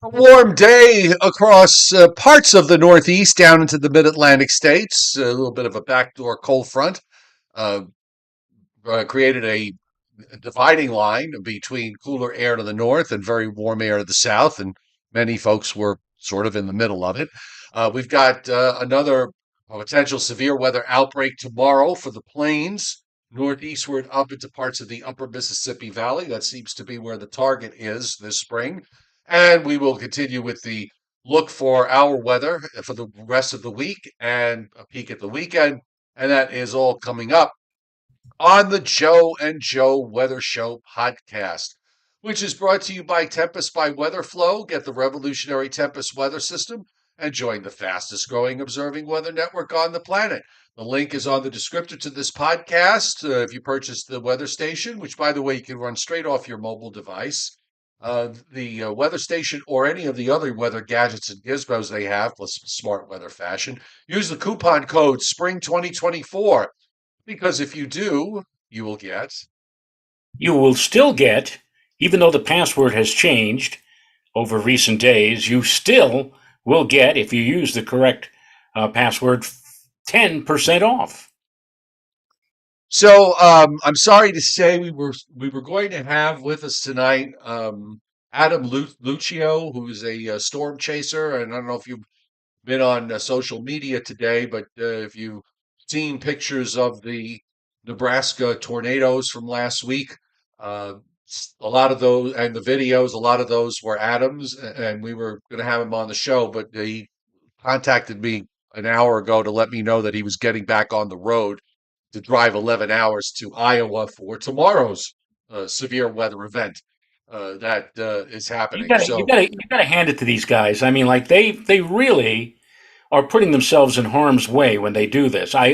A warm day across parts of the Northeast down into the mid-Atlantic states. A little bit of a backdoor cold front uh, created a dividing line between cooler air to the north and very warm air to the south, and many folks were sort of in the middle of it. We've got another potential severe weather outbreak tomorrow for the plains, northeastward up into parts of the upper Mississippi Valley. That seems to be where the target is this spring. And we will continue with the look for our weather for the rest of the week and a peek at the weekend. And that is all coming up on the Joe and Joe Weather Show podcast, which is brought to you by Tempest by Weatherflow. Get the revolutionary Tempest weather system and join the fastest growing observing weather network on the planet. The link is on the descriptor to this podcast. If you purchase the weather station, which by the way, you can run straight off your mobile device, the weather station or any of the other weather gadgets and gizmos they have, plus smart weather fashion, use the coupon code SPRING 2024. Because if you do, you will get. You will still get, even though the password has changed over recent days, you still will get, if you use the correct password, 10% off. So I'm sorry to say we were going to have with us tonight Adam Lucio, who's a storm chaser, and I don't know if you've been on social media today, but if you've seen pictures of the Nebraska tornadoes from last week, uh, a lot of those and the videos, a lot of those were Adam's, and we were going to have him on the show, but he contacted me an hour ago to let me know that he was getting back on the road to drive 11 hours to Iowa for tomorrow's severe weather event that is You happening. gotta, you So, gotta, you gotta hand it to these guys. I mean, like they really are putting themselves in harm's way when they do this. I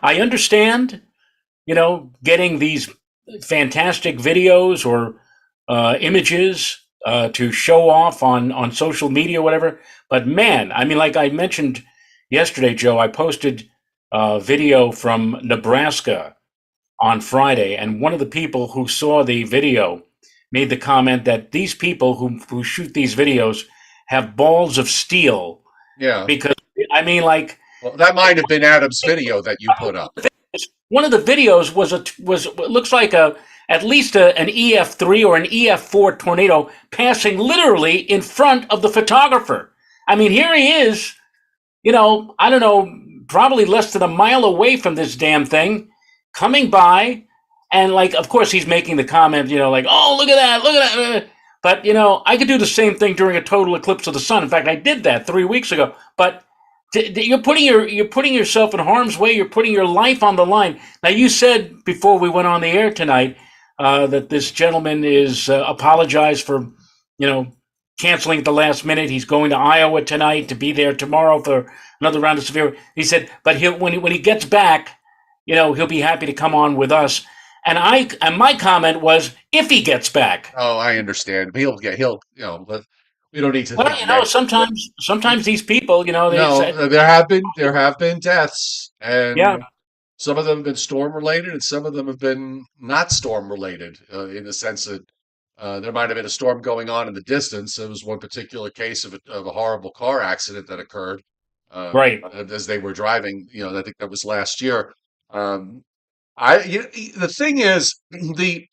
understand, getting these fantastic videos or images to show off on social media, or whatever. But man, I mean, like I mentioned yesterday, Joe, I posted a video from Nebraska on Friday, and one of the people who saw the video made the comment that these people who shoot these videos have balls of steel yeah. because I mean, like Well, that might have been Adam's video that you put up. one of the videos was it looks like a at least an EF3 or an EF4 tornado passing literally in front of the photographer. I mean, here he is, I don't know, probably less than a mile away from this damn thing, coming by, and like, of course, he's making the comment, like, oh, look at that, look at that. But I could do the same thing during a total eclipse of the sun. In fact, I did that 3 weeks ago. But you're putting yourself in harm's way. You're putting your life on the line. Now, you said before we went on the air tonight that this gentleman is apologized for, canceling at the last minute. He's going to Iowa tonight to be there tomorrow for another round of severe. He said, but when he gets back, he'll be happy to come on with us. And my comment was, if he gets back. Oh, I understand. But we don't need to Well, think that. sometimes these people, they No, said, there have been deaths, yeah, and some of them have been storm related, and some of them have been not storm related, in the sense that there might have been a storm going on in the distance. There was one particular case of a horrible car accident that occurred uh, right. as they were driving. I think that was last year. Um, the thing is, the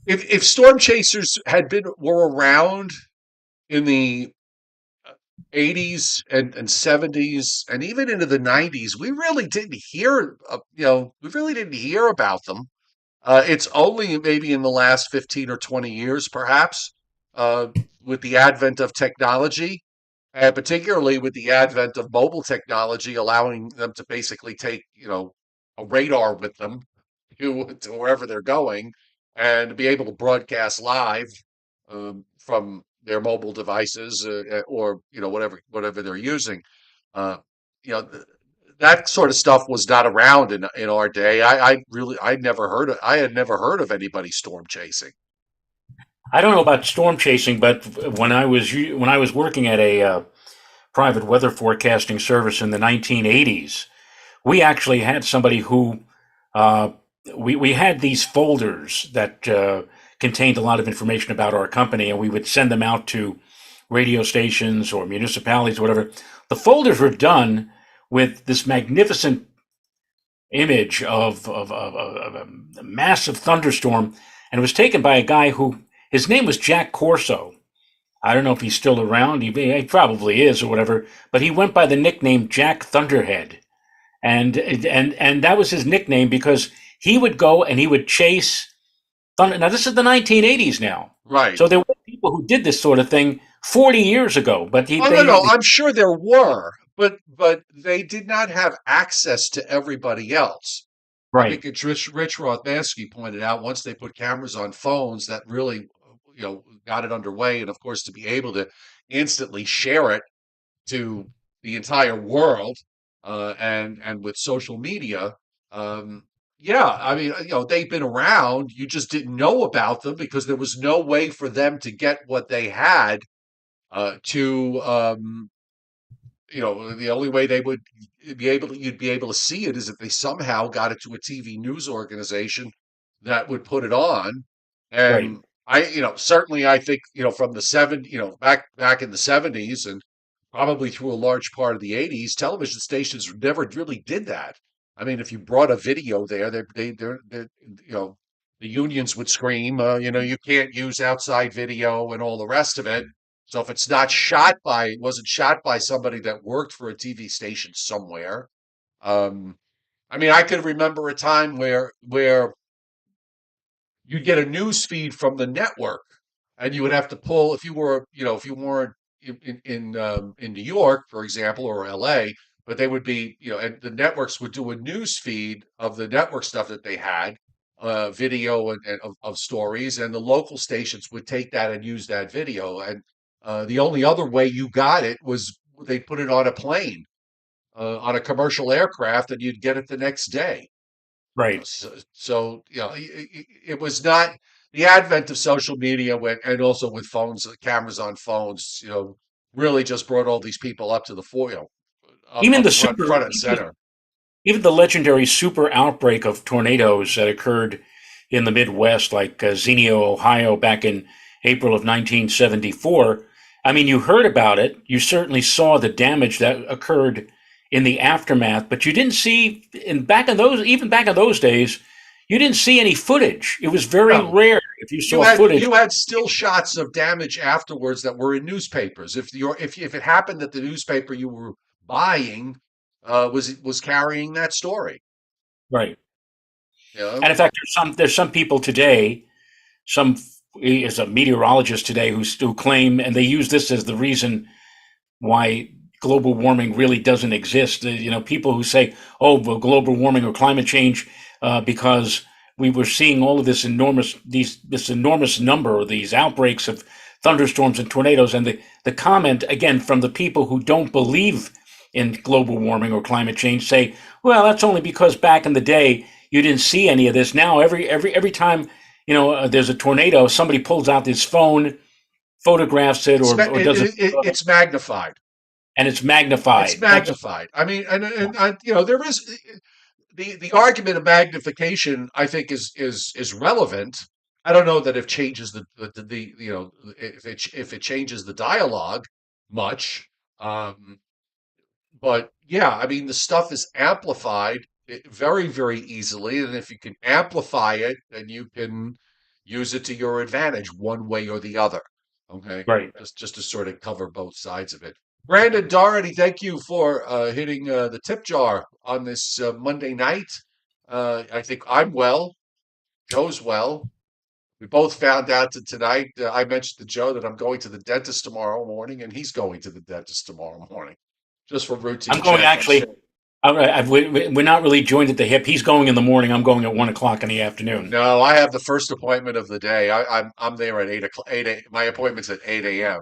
if storm chasers were around in the 80s and 70s and even into the 90s, we really didn't hear about them. It's only maybe in the last 15 or 20 years, perhaps, uh, with the advent of technology, and particularly with the advent of mobile technology, allowing them to basically take, a radar with them to wherever they're going and be able to broadcast live from their mobile devices or whatever they're using. Uh, you know, th- that sort of stuff was not around in our day. I had never heard of anybody storm chasing. I don't know about storm chasing, but when I was working at a private weather forecasting service in the 1980s, we actually had somebody who uh, we had these folders that contained a lot of information about our company, and we would send them out to radio stations or municipalities or whatever. The folders were done with this magnificent image of a massive thunderstorm, and it was taken by a guy who his name was Jack Corso. I don't know if he's still around. He probably is or whatever, but he went by the nickname Jack Thunderhead, and that was his nickname because he would go and he would chase thunder. Now this is the 1980s now, Right. so there were people who did this sort of thing 40 years ago, but Oh, no, no. I'm sure there were, but they did not have access to everybody else. I right, think it's Rich Rothmansky pointed out once they put cameras on phones that really, got it underway, and of course to be able to instantly share it to the entire world, and with social media, um, yeah, I mean, they've been around. You just didn't know about them because there was no way for them to get what they had to the only way they would you'd be able to see it is if they somehow got it to a TV news organization that would put it on. right, And certainly I think, from the back in the 70s and probably through a large part of the 80s, television stations never really did that. I mean, if you brought a video there, the unions would scream, you can't use outside video and all the rest of it. So if it's not wasn't shot by somebody that worked for a TV station somewhere. Um, I mean, I could remember a time where you'd get a news feed from the network, and you would have to pull if you weren't in New York, for example, or LA, but they would be, and the networks would do a news feed of the network stuff that they had, video and of stories, and the local stations would take that and use that video. And the only other way you got it was they put it on a plane, on a commercial aircraft, and you'd get it the next day. right. It was not the advent of social media and also with phones, cameras on phones, really just brought all these people up to the fore, Even up the front, super, front and center. even the legendary super outbreak of tornadoes that occurred in the Midwest, like Xenia, Ohio, back in April of 1974. I mean, you heard about it. You certainly saw the damage that occurred in the aftermath, but you didn't see even back in those days, you didn't see any footage. It was very No, rare if you you saw had footage. you had still shots of damage afterwards that were in newspapers. If it happened that the newspaper you were buying was carrying that story, Right. you know. And in fact, there's some people today, some is a meteorologist today who claim, and they use this as the reason why global warming really doesn't exist. People who say, "Oh, well, global warming or climate change," because we were seeing all of this enormous number of these outbreaks of thunderstorms and tornadoes, and the comment again from the people who don't believe in global warming or climate change say, "Well, that's only because back in the day you didn't see any of this. Now every time there's a tornado, somebody pulls out his phone, photographs it, or does it, It's magnified. and it's It's magnified." That's magnified. I mean, there is the argument of magnification. I think is relevant. I don't know that it changes the if it changes the dialogue much. Um, but yeah, I mean, the stuff is amplified very, very easily, and if you can amplify it, then you can use it to your advantage one way or the other. Okay, right. just to sort of cover both sides of it. Brandon Doherty, thank you for hitting the tip jar on this Monday night. I think I'm well. Joe's well. We both found out that tonight. I mentioned to Joe that I'm going to the dentist tomorrow morning, and he's going to the dentist tomorrow morning, just for I'm routine going checkups. actually. We're not really joined at the hip. He's going in the morning. I'm going at 1 o'clock in the afternoon. No, I have the first appointment of the day. I'm there at 8 o'clock. My appointment's at 8 a.m.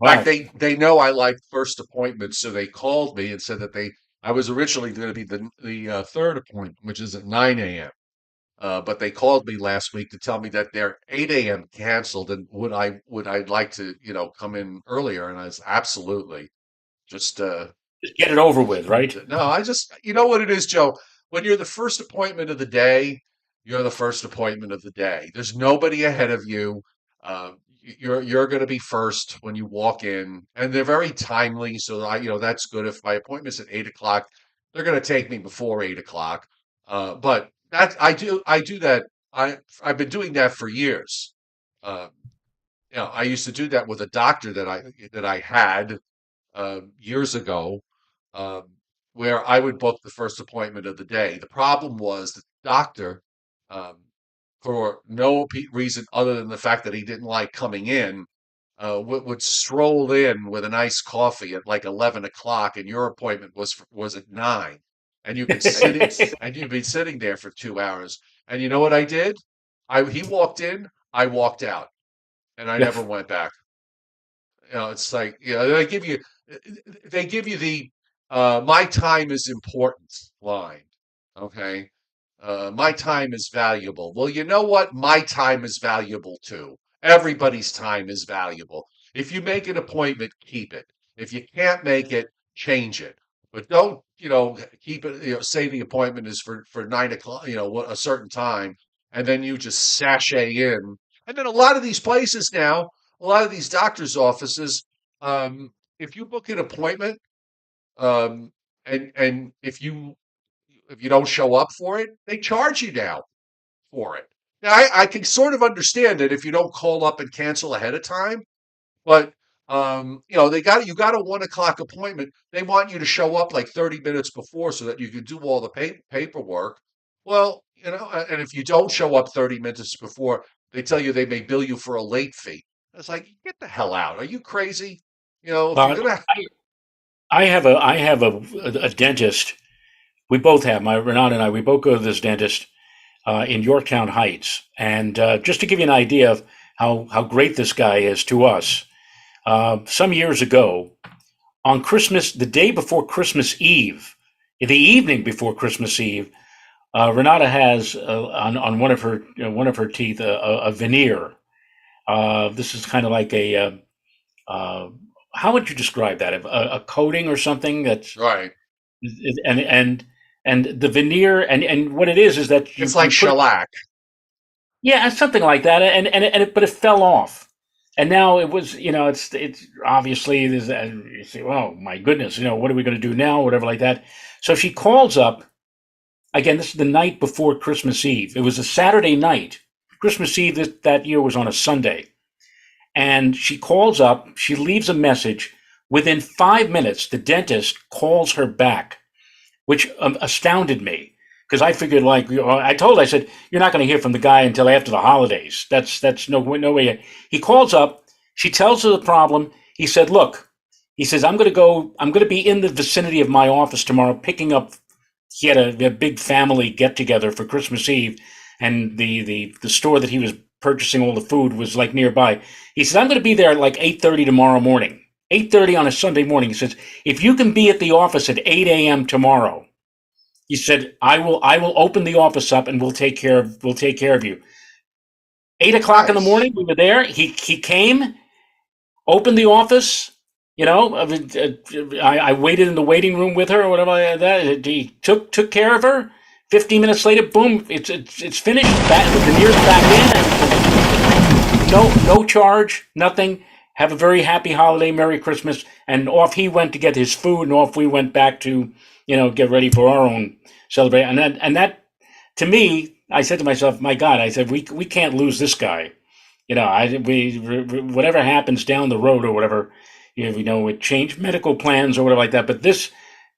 In fact, Wow. they know I like first appointments, so they called me and said that I was originally going to be the third appointment, which is at 9 a.m. But they called me last week to tell me that their 8 a.m. canceled, and would I like to come in earlier? And I was absolutely just Just get it over with, right? no. I just what it is, Joe. When you're the first appointment of the day, you're the first appointment of the day. There's nobody ahead of you. You're going to be first when you walk in, and they're very timely. So that's good. If my appointment's at 8 o'clock, they're going to take me before 8 o'clock. But that I do that. I've been doing that for years. Uh, I used to do that with a doctor that I had years ago, um, where I would book the first appointment of the day. The problem was the doctor, um, for no reason other than the fact that he didn't like coming in, would stroll in with a nice coffee at like 11 o'clock, and your appointment was at 9, and and you'd be sitting there for 2 hours. And you know what I did? He walked in, I walked out, and I never went back. It's like, they give you the my time is important line. Okay. My time is valuable. Well, you know what? My time is valuable too. Everybody's time is valuable. If you make an appointment, keep it. If you can't make it, change it. But don't, keep it, say the appointment is for 9 o'clock, a certain time, and then you just sashay in. And then a lot of these places now, a lot of these doctors' offices, if you book an appointment, um, and if you don't show up for it, they charge you now for it. Now, I can sort of understand it if you don't call up and cancel ahead of time, but you got a 1 o'clock appointment. They want you to show up like 30 minutes before so that you can do all the paperwork. Well, and if you don't show up 30 minutes before, they tell you they may bill you for a late fee. It's like, get the hell out. Are you crazy? If you're But gonna, I have a dentist. We both have my Renata and I. We both go to this dentist in Yorktown Heights, and just to give you an idea of how great this guy is to us, some years ago on Christmas, the day before Christmas Eve, the evening before Christmas Eve, Renata has on one of her teeth a veneer. This is kind of like uh, how would you describe that? A coating or something that's right. and and and the veneer and what it is that It's like you put shellac. yeah, something like that, but it fell off, and now it was it's obviously there's you say, well, my goodness, what are we going to do now, whatever like that. So she calls up again. This is the night before Christmas Eve. It was a Saturday night. Christmas Eve that year was on a Sunday. And she calls up, she leaves a message. Within 5 minutes, the dentist calls her back, which astounded me because I figured, like, I said, you're not going to hear from the guy until after the holidays. That's no way. He calls up, she tells her the problem. He said, look, he says, I'm going to be in the vicinity of my office tomorrow picking up. He had a big family get together for Christmas Eve, and the store that he was purchasing all the food was like nearby. He says, I'm going to be there at like 8:30 tomorrow morning. 8:30 on a Sunday morning. He says, if you can be at the office at 8 a.m. tomorrow, he said, I will open the office up and we'll take care of you. 8 o'clock in the Nice. morning, we were there. He came, opened the office. I waited in the waiting room with her or whatever like that. He took care of her. 15 minutes later, boom, it's finished. The veneer's back in. No charge, nothing. Have a very happy holiday, Merry Christmas, and off he went to get his food, and off we went back to get ready for our own celebration. And that to me, I said to myself, my God, I said we can't lose this guy. Whatever happens down the road or whatever, it changed medical plans or whatever like that. But this,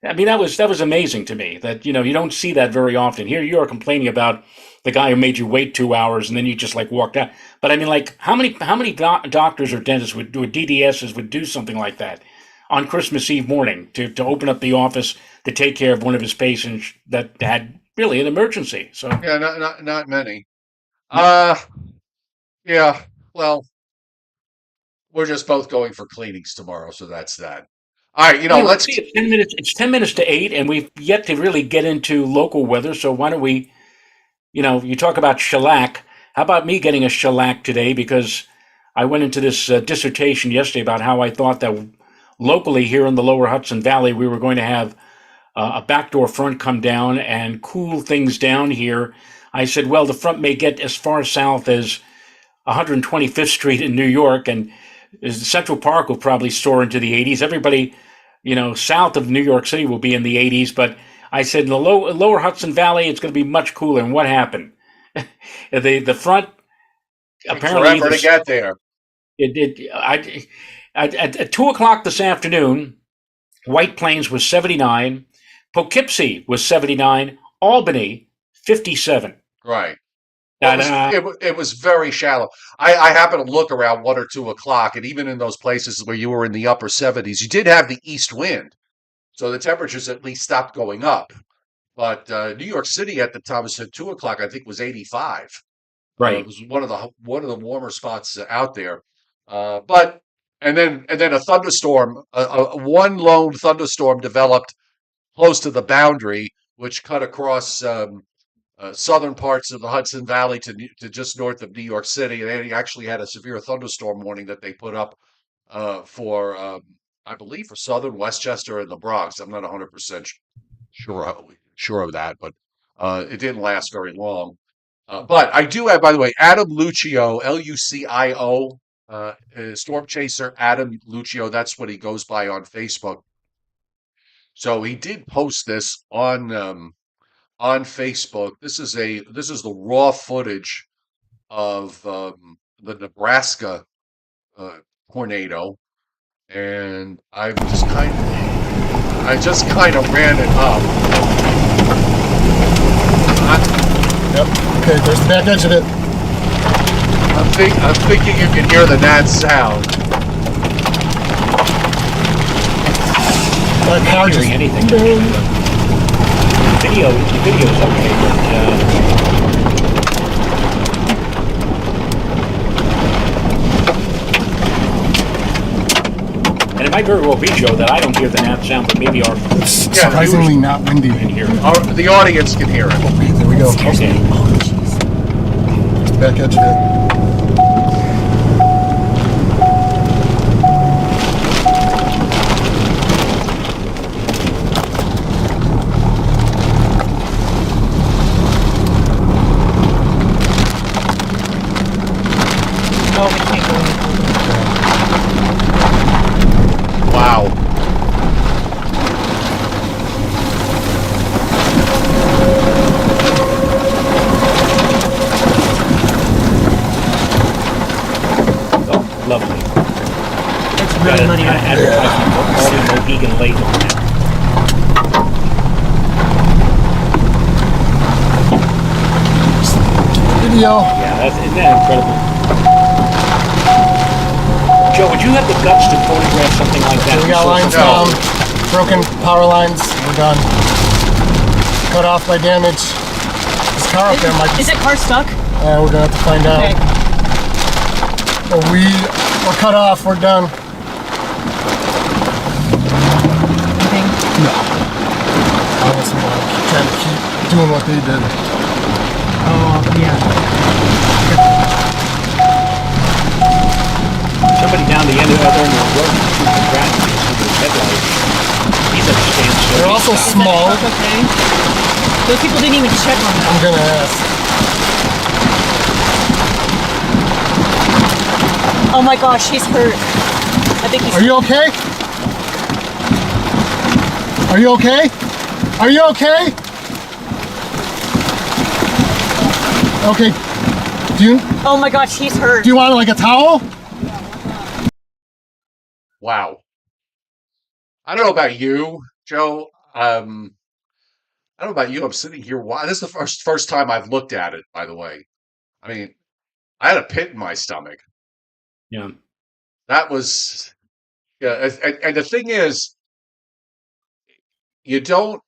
I mean, that was amazing to me. That you don't see that very often. Here you are complaining about the guy who made you wait 2 hours and then you just like walked out. But I mean, like how many doctors or dentists would do, DDSs would do something like that on Christmas Eve morning to open up the office to take care of one of his patients that had really an emergency. So Yeah, not many. no. Uh, yeah. Well, we're just both going for cleanings tomorrow, so that's that. All right, Anyway, let's. see, it's 10 minutes. It's 10 minutes to 8, and we've yet to really get into local weather. So why don't we? You talk about shellac. How about me getting a shellac today? Because I went into this dissertation yesterday about how I thought that locally here in the lower Hudson Valley, we were going to have a backdoor front come down and cool things down here I said, well, the front may get as far south as 125th Street in New York, and Central Park will probably soar into the 80s. Everybody, south of New York City will be in the 80s. But I said in the lower Hudson Valley, it's going to be much cooler. And what happened? The front Took apparently forever to get there. at 2 o'clock this afternoon, White Plains was 79, Poughkeepsie was 79, Albany 57. Right. Well, it was very shallow. I happened to look around 1 or 2 o'clock, and even in those places where you were in the upper 70s, you did have the east wind, so the temperatures at least stopped going up. But New York City at the time was at 2 o'clock. I think was 85. It Right. was one of the warmer spots out there. But and then a thunderstorm, one lone thunderstorm developed close to the boundary, which cut across southern parts of the Hudson Valley to just north of New York City. They actually had a severe thunderstorm warning that they put up for, I believe, for southern Westchester and the Bronx. I'm not 100% sure of that, but it didn't last very long. But I do have, by the way, Adam Lucio, Lucio, Storm Chaser Adam Lucio. That's what he goes by on Facebook. So he did post this on Facebook. This is the raw footage of the Nebraska uh, tornado, and I just kind of ran it up. Yep. Okay, there's the back edge of it. I'm thinking you can hear the gnat sound. My car Not just. hearing anything. The video's okay, and it might very well be, Joe, that I don't hear the gnat sound, but maybe our It's surprisingly not windy. can hear it. The audience can hear it. Okay, there we go. Okay. There's the back edge of it. Oh, we can't go any further. Wow. Oh, lovely. It's Got really an muddy out there. advertisement for all the Mohegan Lake on that. Video. Yeah, isn't that incredible? Joe, would you have the guts to photograph something like that? So we got lines No. down, broken power lines. We're done. Cut off by damage. This car up there might be. Is it car stuck? We're gonna have to find out. Okay. But we're cut off. We're done. Anything? No. I want someone trying to keep doing what they did. Oh, yeah. Somebody down the end of the other end of the road shooting the grass and see the headlights. He's at a standstill. They're also He's stopped. small. Is that truck okay? Those people didn't even check on I'm that. gonna ask. Oh my gosh, he's hurt. I think he's Are you okay? Are you okay? Are you okay? Okay. Oh my gosh, he's hurt. Do you want like a towel? Wow. I don't know about you, Joe. I don't know about you. I'm sitting here. This is the first time I've looked at it. By the way, I mean, I had a pit in my stomach. Yeah. That was, yeah. And the thing is, you don't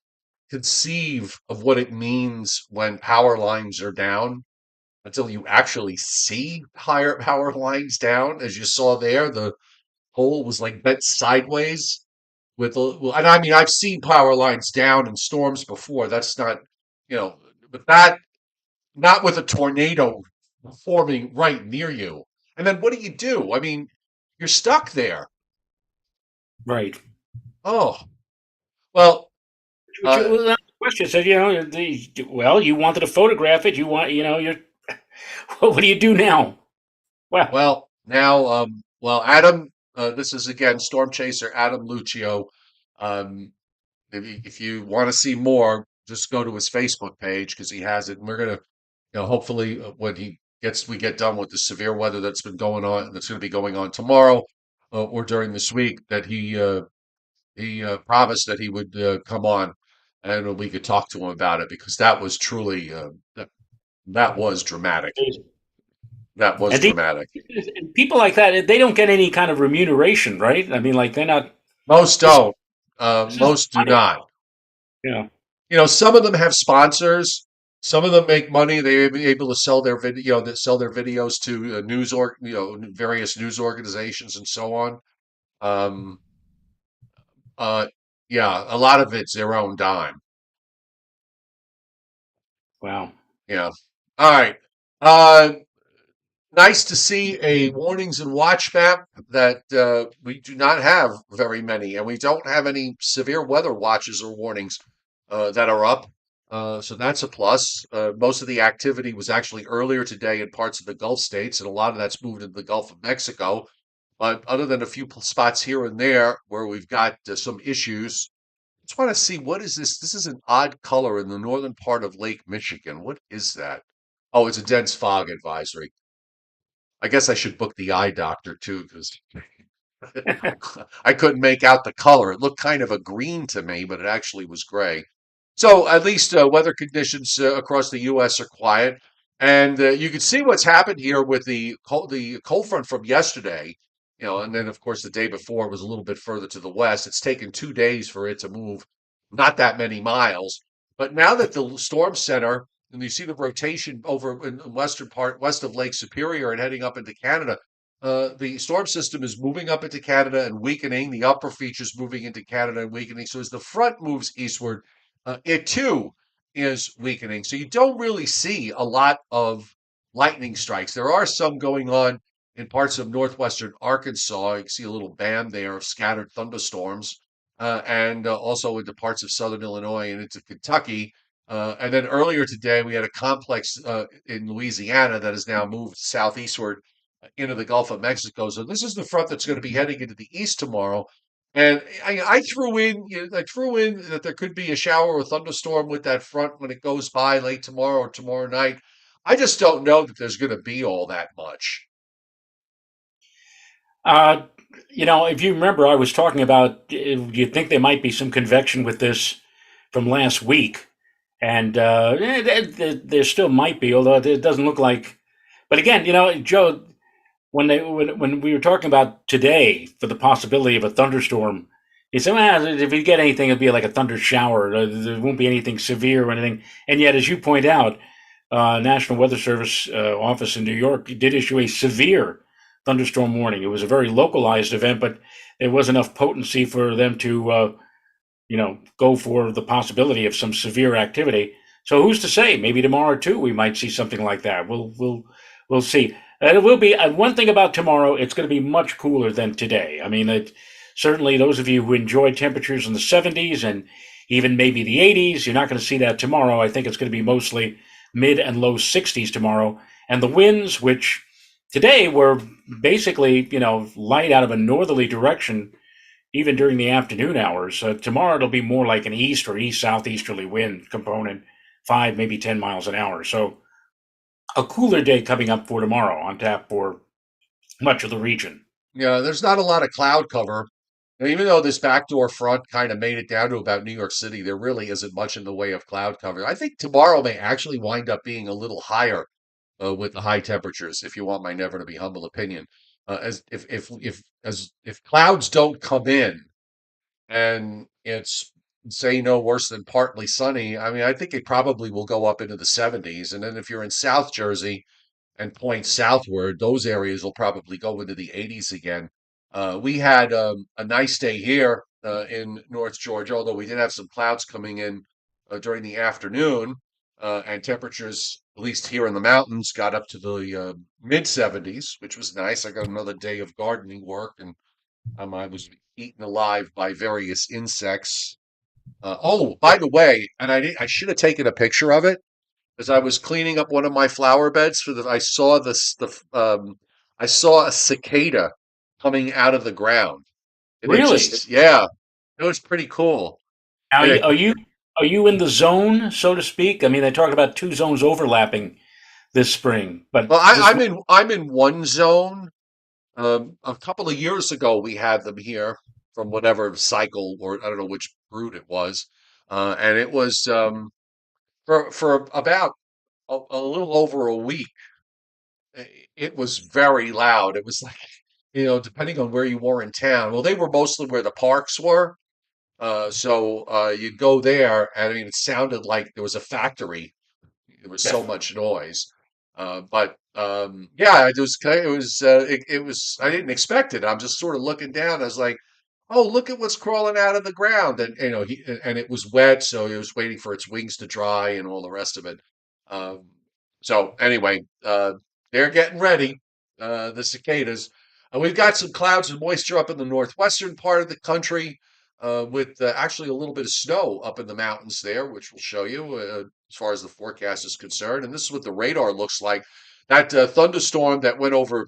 conceive of what it means when power lines are down until you actually see higher power lines down. As you saw there, the pole was like bent sideways. And I mean, I've seen power lines down in storms before. That's not, but that not with a tornado forming right near you. And then what do? I mean, you're stuck there. Right. Oh, well, uh, question. Said, well, you wanted to photograph it. You're. What do you do now? Well, Well, now, Adam, this is again Storm Chaser Adam Lucio. Um, if you want to see more, just go to his Facebook page because he has it. And we're gonna, hopefully when we get done with the severe weather that's been going on, that's going to be going on tomorrow or during this week, that he promised that he would come on and we could talk to him about it because that was truly that was dramatic. That was and these, dramatic. and people like that, they don't get any kind of remuneration, right? I mean, like they're not. Most This don't. this is Most do money. not. Yeah. Some of them have sponsors. Some of them make money. They're able to sell their video, that sell their videos to various news organizations and so on. Um, uh, yeah, a lot of it's their own dime. Wow. Yeah. All right. Uh, Nice to see a warnings and watch map that we do not have very many, and we don't have any severe weather watches or warnings that are up. So that's a plus. Most of the activity was actually earlier today in parts of the Gulf states, and a lot of that's moved into the Gulf of Mexico. But other than a few spots here and there where we've got some issues, I just want to see what is this? This is an odd color in the northern part of Lake Michigan. What is that? Oh, it's a dense fog advisory. I guess I should book the eye doctor too, because I couldn't make out the color. It looked kind of a green to me, but it actually was gray. So at least weather conditions across the U.S. are quiet, and you can see what's happened here with the cold front from yesterday. And then of course the day before was a little bit further to the west. It's taken 2 days for it to move, not that many miles. But now that the storm center and you see the rotation over in the western part, west of Lake Superior and heading up into Canada, the storm system is moving up into Canada and weakening. The upper features moving into Canada and weakening. So as the front moves eastward, it too is weakening. So you don't really see a lot of lightning strikes. There are some going on in parts of northwestern Arkansas. You can see a little band there of scattered thunderstorms, and also into parts of southern Illinois and into Kentucky. And then earlier today, we had a complex in Louisiana that has now moved southeastward into the Gulf of Mexico. So this is the front that's going to be heading into the east tomorrow. And I threw in that there could be a shower or thunderstorm with that front when it goes by late tomorrow or tomorrow night. I just don't know that there's going to be all that much. Uh, if you remember, I was talking about you think there might be some convection with this from last week, and there still might be, although it doesn't look like. But again, Joe, when we were talking about today for the possibility of a thunderstorm, he said, well, if you get anything, it'll be like a thunder shower. There won't be anything severe or anything. And yet, as you point out, National Weather Service office in New York did issue a severe thunderstorm warning. It was a very localized event, but there was enough potency for them to, go for the possibility of some severe activity. So who's to say? Maybe tomorrow too, we might see something like that. We'll see. It will be one thing about tomorrow. It's going to be much cooler than today. I mean, certainly those of you who enjoy temperatures in the 70s and even maybe the 80s, you're not going to see that tomorrow. I think it's going to be mostly mid and low 60s tomorrow, and the winds, which today were basically light out of a northerly direction, even during the afternoon hours. Tomorrow it'll be more like an east or east southeasterly wind component, 5 maybe 10 miles an hour. So a cooler day coming up for tomorrow on tap for much of the region. Yeah, there's not a lot of cloud cover. And even though this backdoor front kind of made it down to about New York City, there really isn't much in the way of cloud cover. I think tomorrow may actually wind up being a little higher with the high temperatures, if you want my never to be humble opinion. As if clouds don't come in and it's say no worse than partly sunny, I mean, I think it probably will go up into the 70s. And then if you're in South Jersey and point southward, those areas will probably go into the 80s again. We had a nice day here in North Georgia, although we did have some clouds coming in during the afternoon, and temperatures, at least here in the mountains, got up to the mid 70s, which was nice. I got another day of gardening work, and I was eaten alive by various insects. Oh, by the way, and I should have taken a picture of it as I was cleaning up one of my flower beds for the. I saw I saw a cicada coming out of the ground, and it Really? just yeah, it was pretty cool. Now, And it, are you in the zone, so to speak? I mean, they talked about two zones overlapping this spring, but well, this I'm in one zone. A couple of years ago, we had them here from whatever cycle or I don't know which brood it was, and it was for about a little over a week. It was very loud. It was like, depending on where you were in town. Well, they were mostly where the parks were. So you'd go there, and I mean, it sounded like there was a factory. There was so much noise. Yeah, it was, I didn't expect it. I'm just sort of looking down. I was like, oh, look at what's crawling out of the ground. And, and it was wet. So he was waiting for its wings to dry and all the rest of it. Um, so anyway, they're getting ready, the cicadas. We've got some clouds and moisture up in the northwestern part of the country, with actually a little bit of snow up in the mountains there, which we'll show you as far as the forecast is concerned. And this is what the radar looks like. That thunderstorm that went over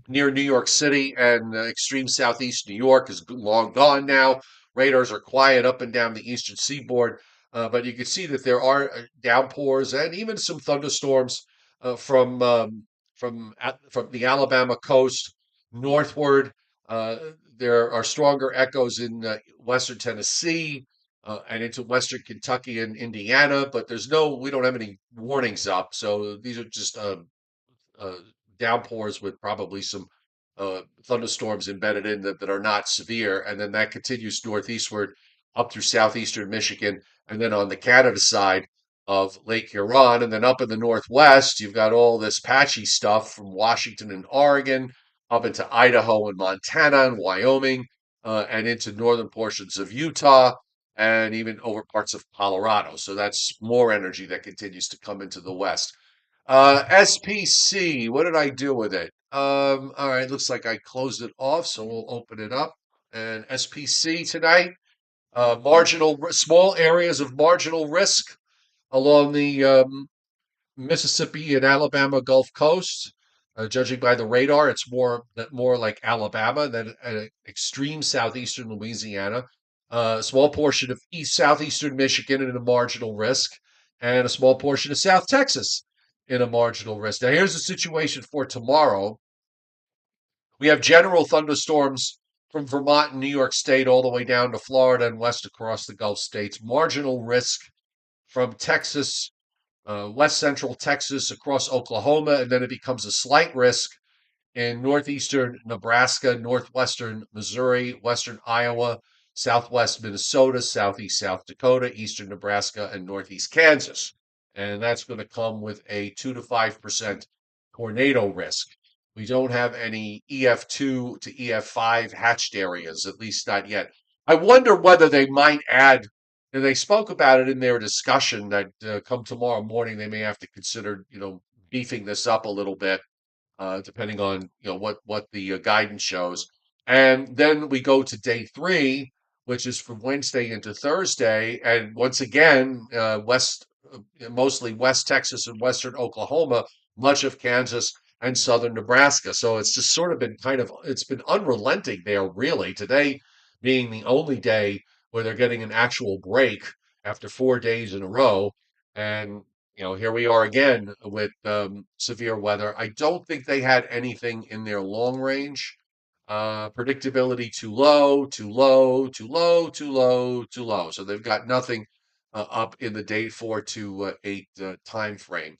near New York City and extreme southeast New York is long gone now. Radars are quiet up and down the eastern seaboard, but you can see that there are downpours and even some thunderstorms from the Alabama coast northward. Uh, there are stronger echoes in western Tennessee and into western Kentucky and Indiana, but we don't have any warnings up. So these are just uh, downpours with probably some thunderstorms embedded in that are not severe. And then that continues northeastward up through southeastern Michigan. And then on the Canada side of Lake Huron. And then up in the northwest, you've got all this patchy stuff from Washington and Oregon up into Idaho and Montana and Wyoming, and into northern portions of Utah and even over parts of Colorado. So that's more energy that continues to come into the west. SPC, what did I do with it? All right, looks like I closed it off, so we'll open it up. And SPC tonight, small areas of marginal risk along the Mississippi and Alabama Gulf Coast. Judging by the radar, it's more like Alabama than extreme southeastern Louisiana. A small portion of southeastern Michigan in a marginal risk, and a small portion of South Texas in a marginal risk. Now, here's the situation for tomorrow. We have general thunderstorms from Vermont and New York State all the way down to Florida and west across the Gulf states. Marginal risk from Texas, west central Texas across Oklahoma, and then it becomes a slight risk in northeastern Nebraska, northwestern Missouri, western Iowa, southwest Minnesota, southeast South Dakota, eastern Nebraska, and northeast Kansas. And that's going to come with a 2 to 5% tornado risk. We don't have any EF2 to EF5 hatched areas, at least not yet. I wonder whether they might add, and they spoke about it in their discussion that come tomorrow morning, they may have to consider, beefing this up a little bit, depending on what the guidance shows. And then we go to day 3, which is from Wednesday into Thursday, and once again, mostly West Texas and Western Oklahoma, much of Kansas and Southern Nebraska. So it's just sort of been it's been unrelenting there, really. Today being the only day where they're getting an actual break after 4 days in a row. And here we are again with severe weather. I don't think they had anything in their long range. Predictability too low, too low, too low, too low, too low. So they've got nothing up in the day 4 to 8 time frame.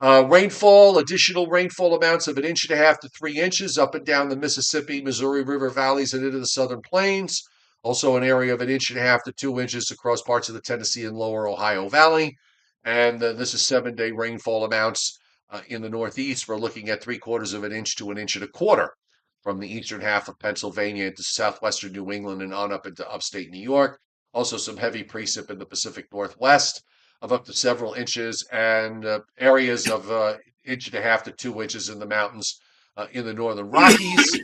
Additional rainfall amounts of 1.5 to 3 inches up and down the Mississippi, Missouri River valleys and into the southern plains. Also, an area of 1.5 to 2 inches across parts of the Tennessee and lower Ohio Valley. And this is 7-day rainfall amounts in the Northeast. We're looking at 3/4 of an inch to 1.25 inches from the eastern half of Pennsylvania into southwestern New England and on up into upstate New York. Also, some heavy precip in the Pacific Northwest of up to several inches, and areas of 1.5 to 2 inches in the mountains in the northern Rockies.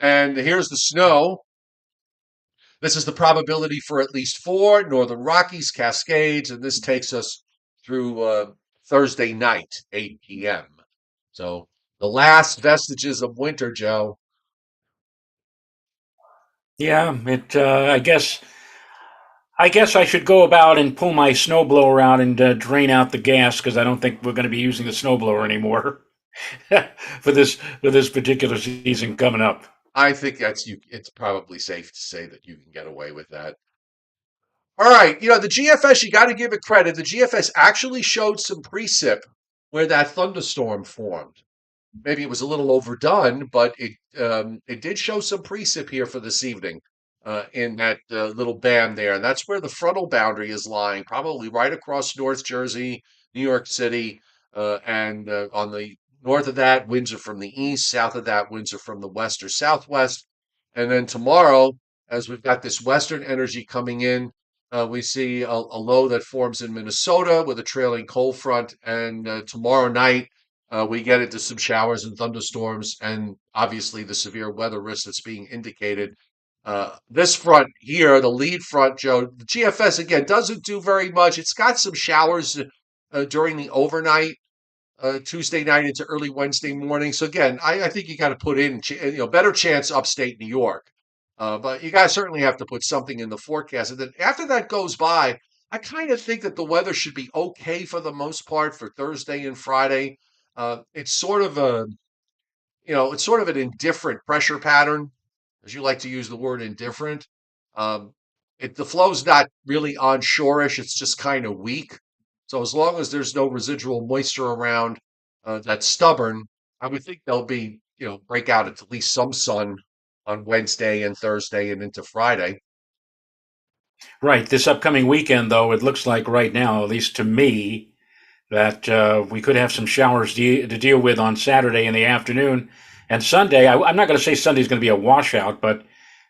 And here's the snow. This is the probability for at least 4 Northern Rockies, Cascades, and this takes us through Thursday night, 8 p.m. So the last vestiges of winter, Joe. Yeah, it. I guess I should go about and pull my snowblower out and drain out the gas because I don't think we're going to be using the snowblower anymore for this particular season coming up. I think that's you. It's probably safe to say that you can get away with that. All right, the GFS, you got to give it credit. The GFS actually showed some precip where that thunderstorm formed. Maybe it was a little overdone, but it did show some precip here for this evening in that little band there, and that's where the frontal boundary is lying, probably right across North Jersey, New York City, and on the north of that, winds are from the east, south of that, winds are from the west or southwest, and then tomorrow, as we've got this western energy coming in, we see a low that forms in Minnesota with a trailing cold front, and tomorrow night we get into some showers and thunderstorms, and obviously the severe weather risk that's being indicated. This front here, the lead front, Joe, the GFS again doesn't do very much. It's got some showers during the overnight, Tuesday night into early Wednesday morning. So again, I think you got to put in, better chance upstate New York. But you guys certainly have to put something in the forecast. And then after that goes by, I kind of think that the weather should be okay for the most part for Thursday and Friday. It's sort of it's sort of an indifferent pressure pattern, as you like to use the word indifferent. Um, the flow's not really onshore-ish; it's just kind of weak. So as long as there's no residual moisture around that's stubborn, I would think there'll be break out at least some sun on Wednesday and Thursday and into Friday. Right. This upcoming weekend, though, it looks like right now, at least to me, that we could have some showers to deal with on Saturday in the afternoon and Sunday. I'm not going to say Sunday's going to be a washout, but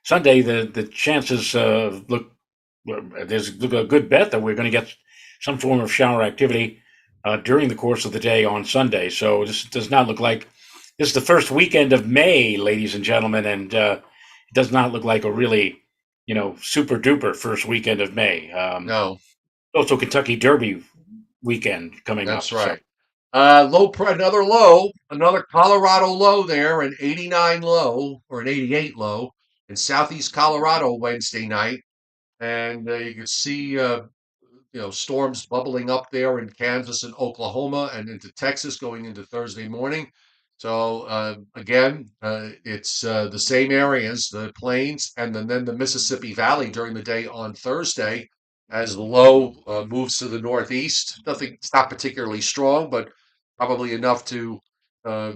Sunday the chances there's a good bet that we're going to get some form of shower activity during the course of the day on Sunday. So this does not look like this is the first weekend of May, ladies and gentlemen, and it does not look like a really super duper first weekend of May. No, Also, Kentucky Derby weekend coming that's up. So right. Another low, another Colorado low there, an 89 low or an 88 low in southeast Colorado Wednesday night. And you can see, storms bubbling up there in Kansas and Oklahoma and into Texas going into Thursday morning. So again, it's the same areas, the plains, and then the Mississippi Valley during the day on Thursday as the low moves to the northeast. Nothing, it's not particularly strong, but probably enough to uh,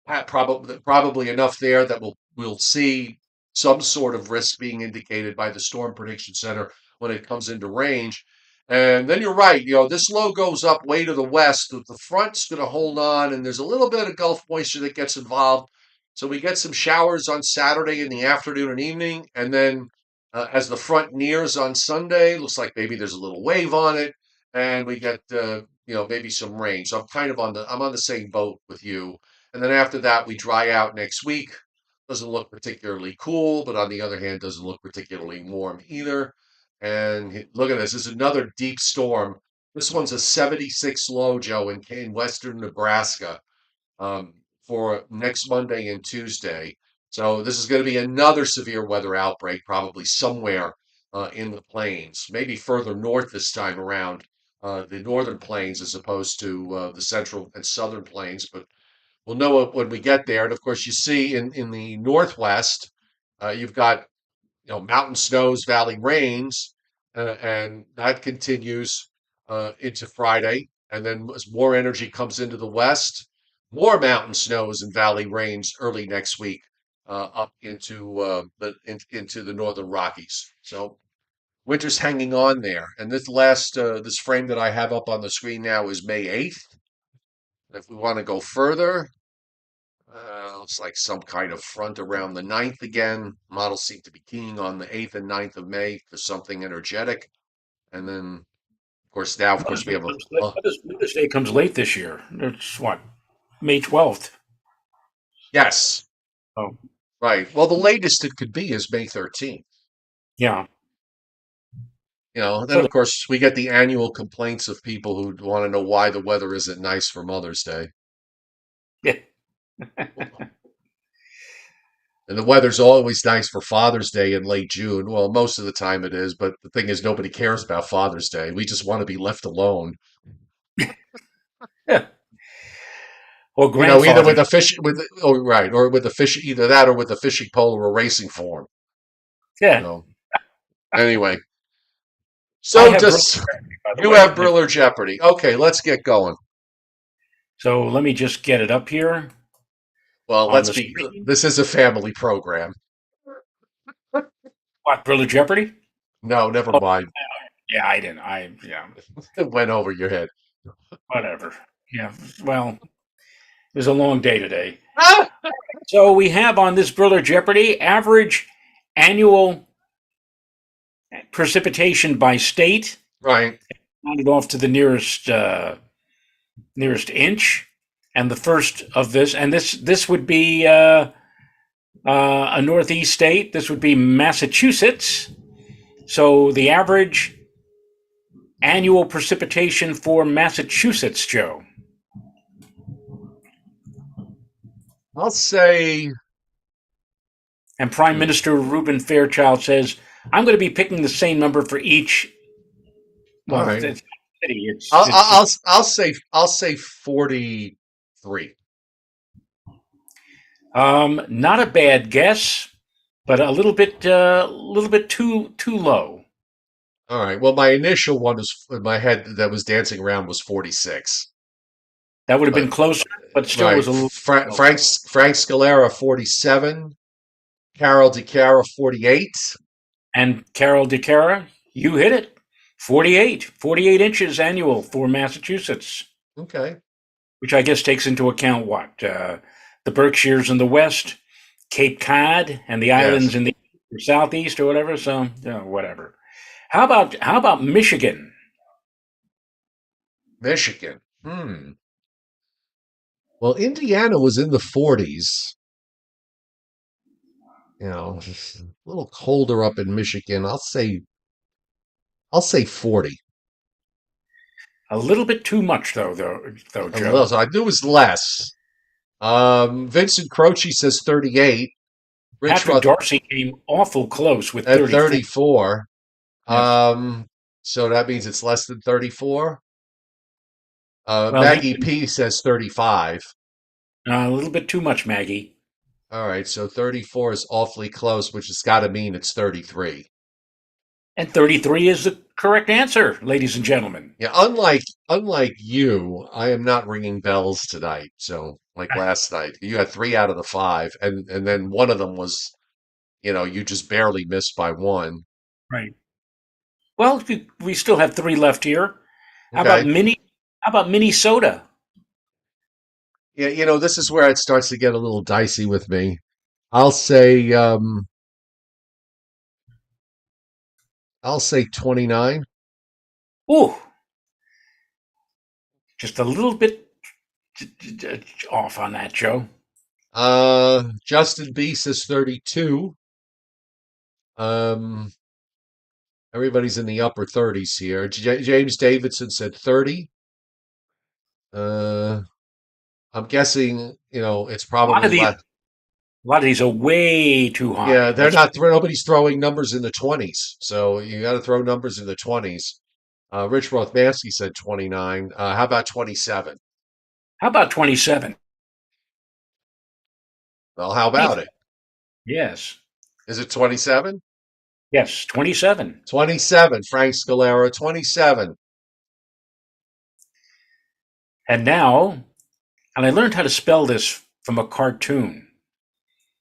probably enough there that we'll see some sort of risk being indicated by the Storm Prediction Center when it comes into range. And then you're right, this low goes up way to the west. The front's going to hold on, and there's a little bit of Gulf moisture that gets involved. So we get some showers on Saturday in the afternoon and evening, and then as the front nears on Sunday, looks like maybe there's a little wave on it, and we get maybe some rain. So I'm on the same boat with you. And then after that, we dry out next week. Doesn't look particularly cool, but on the other hand, doesn't look particularly warm either. And look at this. This is another deep storm. This one's a 76 low, Joe, in western Nebraska um, for next Monday and Tuesday. So this is going to be another severe weather outbreak, probably somewhere in the plains, maybe further north this time around, the northern plains as opposed to the central and southern plains. But we'll know it when we get there. And of course, you see in the northwest, you've got mountain snows, valley rains, and that continues into Friday. And then as more energy comes into the west, more mountain snows and valley rains early next week up into the northern Rockies. So winter's hanging on there. And this frame that I have up on the screen now is May 8th. If we want to go further, looks like some kind of front around the 9th again. Models seem to be keying on the 8th and 9th of May for something energetic. And then, of course, we have Mother's Day comes late this year. It's what, May 12th. yes, Oh, right. Well, the latest it could be is May 13th. Yeah. Then So of course we get the annual complaints of people who want to know why the weather isn't nice for Mother's Day. yeah. And the weather's always nice for Father's Day in late June. Well, most of the time it is, but the thing is, nobody cares about Father's Day. We just want to be left alone. Yeah. Or Either grandfather. with a fish, right, or with a fish, either that or with a fishing pole or a racing form. Yeah. So anyway, I so have Briller just Jeopardy, by the you way. have Briller Jeopardy. Okay, let's get going. So let me just get it up here Well, on the screen. this is a family program. What, Briller Jeopardy? No, never Oh, mind. yeah, I didn't. Yeah, It went over your head. whatever. Yeah, well, it was a long day today. Ah! So we have on this Briller Jeopardy average annual precipitation by state, Right. rounded off to the nearest inch, and the first of this, and this would be a northeast state. This would be Massachusetts. So the average annual precipitation for Massachusetts, Joe. I'll say And Prime Minister Reuben Fairchild says, I'm going to be picking the same number for each. all Well, right. it's city. It's I'll say 43. not a bad guess, but a little bit too low. All right. Well, my initial one was in my head that was dancing around was 46. That would have been But closer, but still right, was a little. Frank Scalera 47, Carol DeCara 48. And Carol DeCara, you hit it. 48 inches annual for Massachusetts, Okay. which I guess takes into account what? The Berkshires in the west, Cape Cod, and the Yes. islands in the southeast or whatever. So, whatever. How about Michigan? Michigan. Well, Indiana was in the 40s. It's a little colder up in Michigan. I'll say 40. A little bit too much, though, A little. Joe. So I knew it was less. Vincent Croce says 38. Rich Patrick Roth Darcy came awful close with at 34. 34. Yes. So that means it's less than 34. Well, Maggie P says 35. a little bit too much, Maggie. All right, so 34 is awfully close, which has got to mean it's 33. And 33 is the correct answer, ladies and gentlemen. Yeah, unlike you, I am not ringing bells tonight. So like last night, you had 3 out of the 5, and then one of them was, you just barely missed by one. Right. Well, we still have 3 left here. How Okay. How about Minnesota? Yeah, this is where it starts to get a little dicey with me. I'll say 29. Ooh, just a little bit off on that, Joe. Justin B says 32. Um, Everybody's in the upper 30s here. James Davidson said 30. I'm guessing, it's A lot of probably these, less. a lot of these are way too high. Yeah, nobody's throwing numbers in the 20s. So you got to throw numbers in the 20s. Rich Rothmansky said 29. How about 27? How about 27? Well, how about it? Yes. Is it 27? Yes, 27. 27, Frank Scalera, 27. And now, and I learned how to spell this from a cartoon.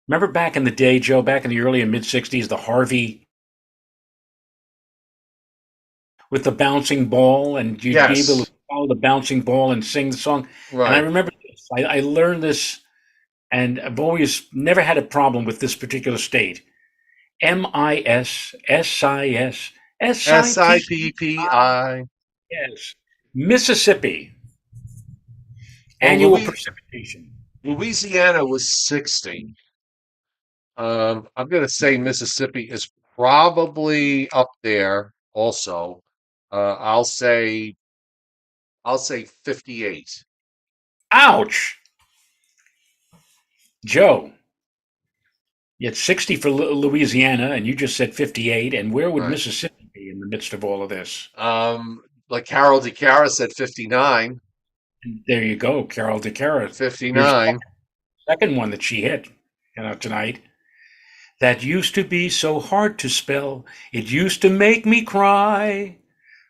Remember back in the day, Joe, back in the early and mid 60s, the Harvey with the bouncing ball, and you'd be able Yes, to follow the bouncing ball and sing the song. And I right. remember this. I learned this, and I've always never had a problem with this particular state. Mississippi. SIPPI. Yes. Mississippi. Well, Annual precipitation. Louisiana was 60. I'm going to say Mississippi is probably up there also. I'll say 58. Ouch. Joe, it's 60 for Louisiana, and you just said 58. And where would Right. Mississippi be in the midst of all of this? Like Carol DeCara said 59. And there you go, Carol DeCara. Here's 59. second one that she hit, tonight. That used to be so hard to spell. It used to make me cry.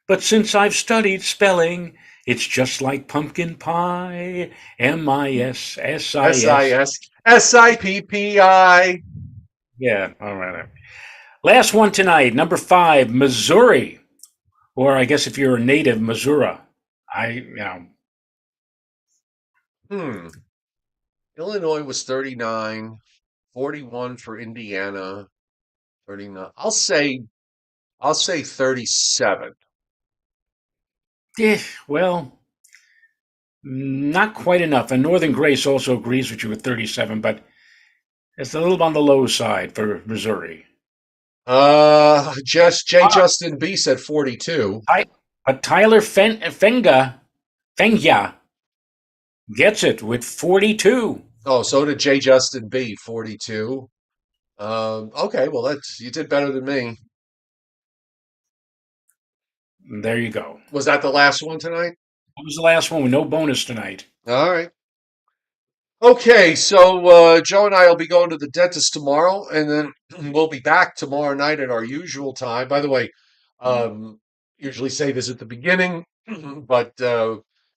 But since I've studied spelling, it's just like pumpkin pie. MISSIS. SIPPI. Yeah, all right. Last one tonight, number 5, Missouri. Or I guess if you're a native, Missouri. Illinois was 39, 41 for Indiana, 39. I'll say 37. Well, not quite enough. And Northern Grace also agrees with you with 37, but it's a little on the low side for Missouri. Justin B said 42. But Tyler Fenga gets it with 42. Oh, so did J. Justin B, 42. Okay, well you did better than me. There you go. Was that the last one tonight? That was the last one with no bonus tonight. All right. Okay, so Joe and I will be going to the dentist tomorrow, and then we'll be back tomorrow night at our usual time. By the way, usually say this at the beginning, but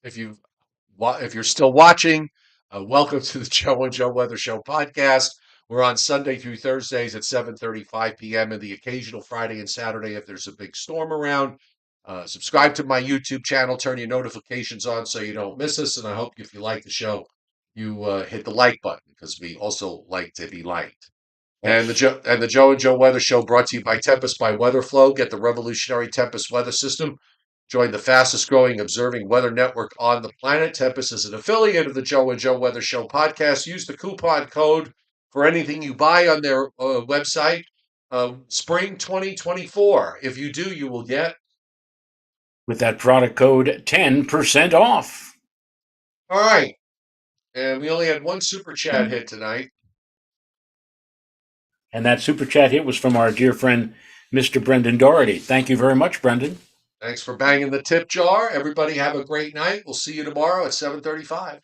if you're still watching, welcome to the Joe and Joe Weather Show podcast. We're on Sunday through Thursdays at 7:35 p.m. and the occasional Friday and Saturday if there's a big storm around. Subscribe to my YouTube channel, turn your notifications on so you don't miss us, and I hope if you like the show, you hit the like button because we also like to be liked. And the Joe and Joe Weather Show brought to you by Tempest by WeatherFlow. Get the revolutionary Tempest weather system. Join the fastest growing observing weather network on the planet. Tempest is an affiliate of the Joe and Joe Weather Show podcast. Use the coupon code for anything you buy on their website. Spring 2024. If you do, you will get with that product code 10% off. All right. And we only had one super chat hit tonight. And that super chat hit was from our dear friend, Mr. Brendan Doherty. Thank you very much, Brendan. Thanks for banging the tip jar. Everybody have a great night. We'll see you tomorrow at 7:35.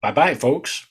Bye-bye, folks.